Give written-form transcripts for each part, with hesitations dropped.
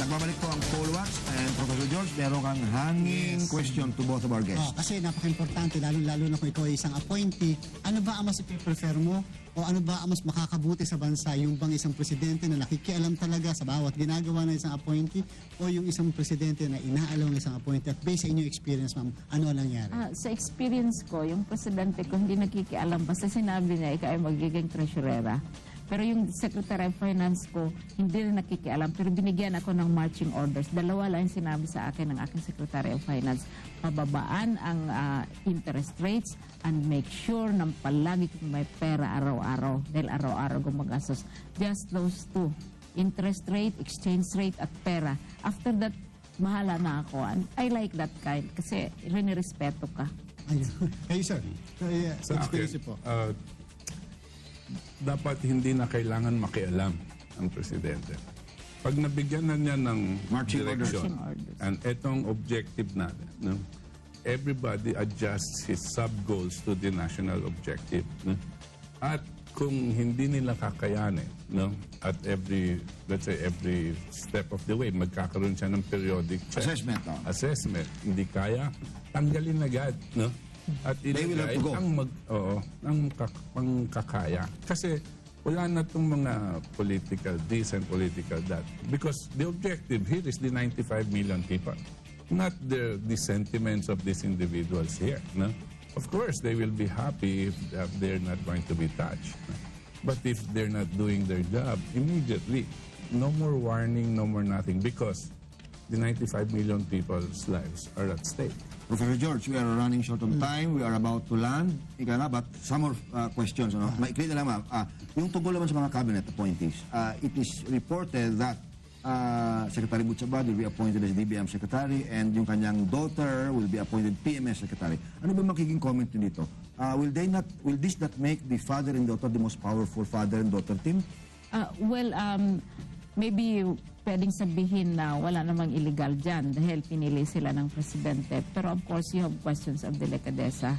Nagbabalik po ang Poll Watch and Professor George, meron kang hanging question to both of our guests. Kasi napaka-importante, lalo-lalo na kung ikaw ay isang appointee, ano ba ang mas i-prefer mo o ano ba ang mas makakabuti sa bansa? Yung bang isang presidente na nakikialam talaga sa bawat ginagawa ng isang appointee o yung isang presidente na inaalam ng isang appointee? At based sa inyong experience, ma'am, ano ang nangyari? Sa experience ko, yung presidente ko hindi nakikialam. Basta sinabi niya, ikaw ay magiging treasurera. Pero yung Secretary of Finance ko, hindi rin nakikialam. Pero binigyan ako ng marching orders. Dalawa lang yung sinabi sa akin ng aking Secretary of Finance. Pababaan ang interest rates and make sure na palagi kong may pera araw-araw. Dahil araw-araw gumagastos. Just those two. Interest rate, exchange rate, at pera. After that, mahala na ako. And I like that kind. Kasi rinirespeto ka. Ayun. Kayo, sir. Sa akin, dapat hindi na kailangan makialam ang presidente. Pag nabigyan na niya ng direction and etong objective natin, no? Everybody adjusts his sub-goals to the national objective. No? At kung hindi nila kakayanin, no? At let's say every step of the way, magkakaroon siya ng periodic check. Assessment. Hindi kaya, tanggalin agad, no? At ilagay ang kakaya. Kasi wala na itong mga political this and political that. Because the objective here is the 95 million people. Not the sentiments of these individuals here. No? Of course, they will be happy if they're not going to be touched. But if they're not doing their job, immediately, no more warning, no more nothing. Because the 95 million people's lives are at stake. Professor George, we are running short on time. We are about to land. But some more questions. Maikli na lang, ma'am. Yung tungkol naman sa mga cabinet appointees, it is reported that Secretary Butch Valdes will be appointed as DBM Secretary and yung kanyang daughter will be appointed PMS Secretary. Ano ba magiging comment nito? Will this not make the father and daughter the most powerful father and daughter team? Maybe pwedeng sabihin na wala namang illegal dyan dahil pinili sila ng presidente. Pero of course, you have questions of delicadeza.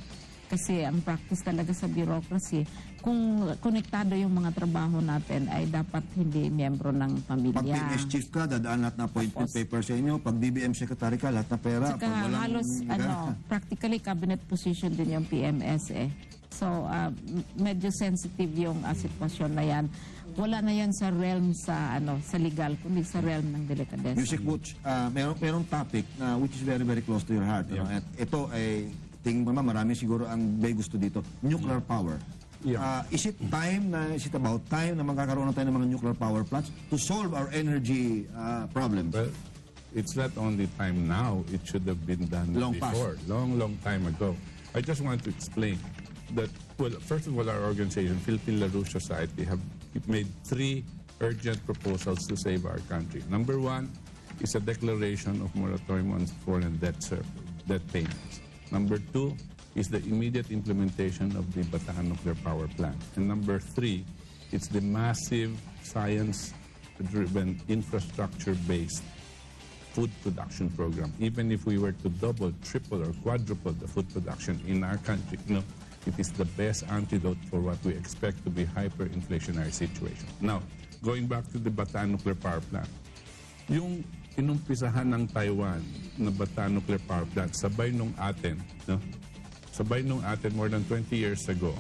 Kasi ang practice talaga sa bureaucracy, kung konektado yung mga trabaho natin, ay dapat hindi miyembro ng pamilya. Pag PMS chief ka, dadaan lahat na appointment paper sa inyo. Pag DBM secretary ka, lahat na pera. Saka halos, practically cabinet position din yung PMS eh. So, medyo sensitive yung sitwasyon na yan. Wala na yan sa realm sa legal, kundi sa realm ng delicadeza. Yusek Butch, merong topic which is very, very close to your heart. At ito ay, tingin mo naman, marami siguro ang may gusto dito. Nuclear power. Is it about time na magkakaroon na tayo ng mga nuclear power plants to solve our energy problems? Well, it's not only time now. It should have been done before. Long time ago. I just want to explain that, well, first of all, our organization, Philippine La Rouge Society, have made 3 urgent proposals to save our country. Number 1 is a declaration of moratorium on foreign debt payments. Number 2 is the immediate implementation of the Bataan nuclear power plant. And number 3, it's the massive science-driven, infrastructure-based food production program. Even if we were to double, triple, or quadruple the food production in our country, it is the best antidote for what we expect to be hyperinflationary situation. Now, going back to the Bataan nuclear power plant, yung inumpisahan ng Taiwan na Bataan nuclear power plant, sabay nung atin more than 20 years ago,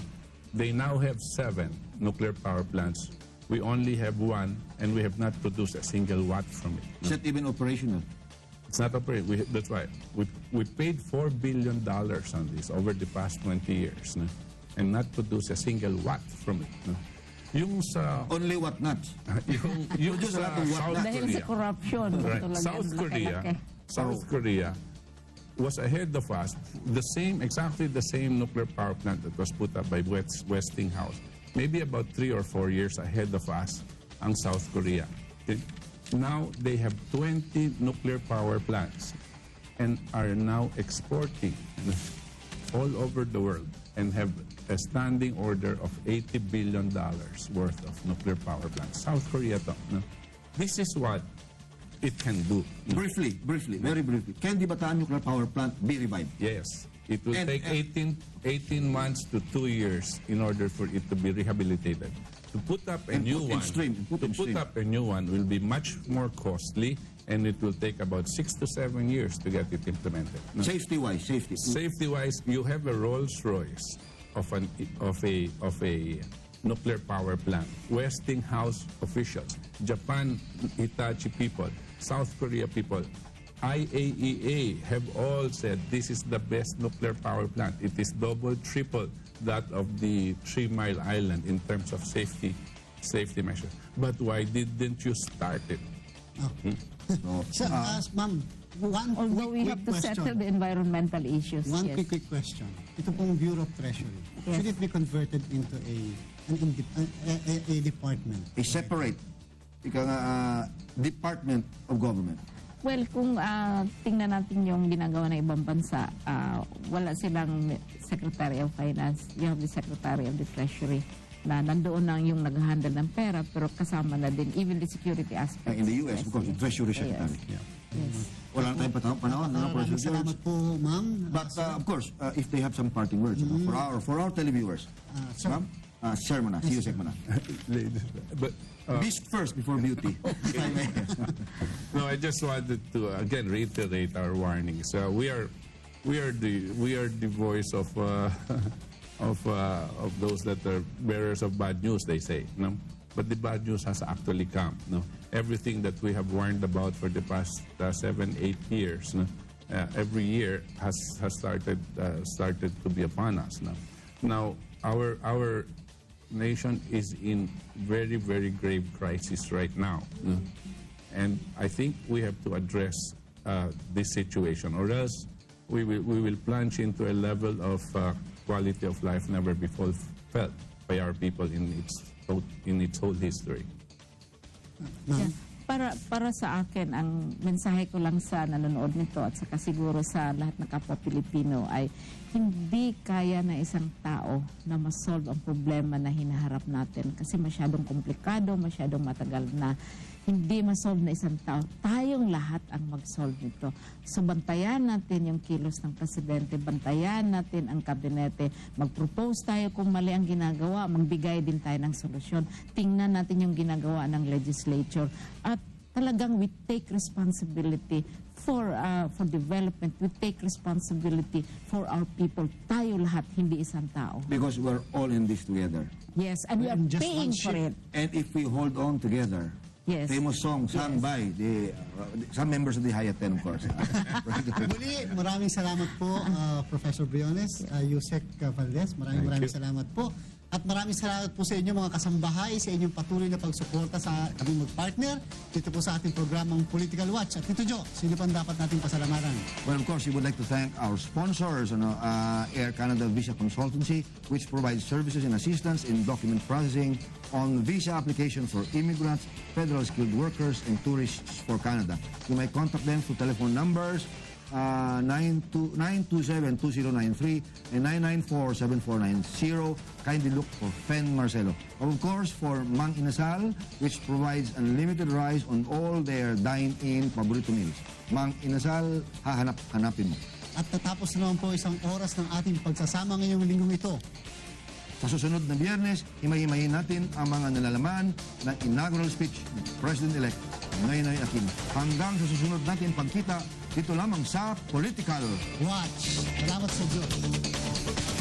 they now have 7 nuclear power plants. We only have 1, and we have not produced a single watt from it. Is that even operational? It's not operating. That's why we paid $4 billion on this over the past 20 years, and not produce a single watt from it. Yung sa only what not? yung sa South Dahil Korea, sa corruption. right. South Korea was ahead of us. Exactly the same nuclear power plant that was put up by Westinghouse. Maybe about 3 or 4 years ahead of us, ang South Korea. Okay? Now, they have 20 nuclear power plants and are now exporting all over the world and have a standing order of $80 billion worth of nuclear power plants. South Korea, this is what it can do. Briefly, very briefly. Can the Bataan nuclear power plant be revived? Yes. It will take 18 months to 2 years in order for it to be rehabilitated. To put up a new one, a new one will be much more costly, and it will take about 6 to 7 years to get it implemented. No? Safety-wise, you have a Rolls-Royce of a nuclear power plant. Westinghouse officials, Japan Hitachi people, South Korea people, IAEA have all said this is the best nuclear power plant. It is double, triple that of the 3 Mile Island in terms of safety measures. But why didn't you start it? So, ma'am, although we have to settle the environmental issues. One quick question. Ito pong Bureau of Treasury, should it be converted into a department? A separate department of government. Well, kung tingnan natin yung ginagawa ng ibang bansa, wala silang Secretary of Finance, you have the Secretary of the Treasury, na nandoon lang yung nag-handle ng pera, pero kasama na din even the security aspect. In the US, because the Treasury Secretary. Yes. Yes. Wala na tayong panahon. Salamat po, ma'am. But of course, if they have some parting words for our televiewers, ma'am, share mo na, see you segment na. But Beast first before beauty. no, I just wanted to again reiterate our warnings. We are the voice of those that are bearers of bad news, they say. No? But the bad news has actually come. No? Everything that we have warned about for the past 7-8 years, no? Every year has started to be upon us. No? Now our nation is in very, very grave crisis right now. No? And I think we have to address this situation, or else we will plunge into a level of quality of life never before felt by our people in its whole history. Yeah. Para sa akin, ang mensahe ko lang sa nanonood nito at saka siguro sa lahat ng kapwa Pilipino ay hindi kaya na isang tao na masolve ang problema na hinaharap natin kasi masyadong komplikado, masyadong matagal na hindi masolve na isang tao. Tayong lahat ang mag-solve nito. So bantayan natin yung kilos ng presidente, bantayan natin ang kabinete, mag-propose tayo kung mali ang ginagawa, magbigay din tayo ng solusyon. Tingnan natin yung ginagawa ng legislature at talagang we take responsibility for development. We take responsibility for our people. Tayo lahat, hindi isang tao. Because we're all in this together. Yes, and we are paying for it. And if we hold on together, famous song sung by some members of the Hyatt 10, of course. Muli, maraming salamat po, Professor Briones, Yusek Valdes. Maraming salamat po. At maraming salamat po sa inyo mga kasambahay, sa inyong patuloy na pagsuporta sa kaming mag-partner dito po sa ating programang Political Watch. At Tito Jo, sino pang dapat nating pasalamatan? Well, of course, we would like to thank our sponsors, Air Canada Visa Consultancy, which provides services and assistance in document processing on visa application for immigrants, federal skilled workers, and tourists for Canada. You may contact them through telephone numbers 927-2093 and 994-7490. Kindly look for Fen Marcelo. Of course, for Mang Inasal, which provides unlimited rice on all their dine-in paborito meals. Mang Inasal, hanapin mo. At natapos na naman po isang oras ng ating pagsasama ngayong linggong ito. Sa susunod na Biyernes, himay-himayin natin ang mga nalalaman ng inaugural speech ng President-elect Noynoy Aquino. Hanggang sa susunod natin pagkita, dito lamang sa Political Watch. Salamat sa Diyos.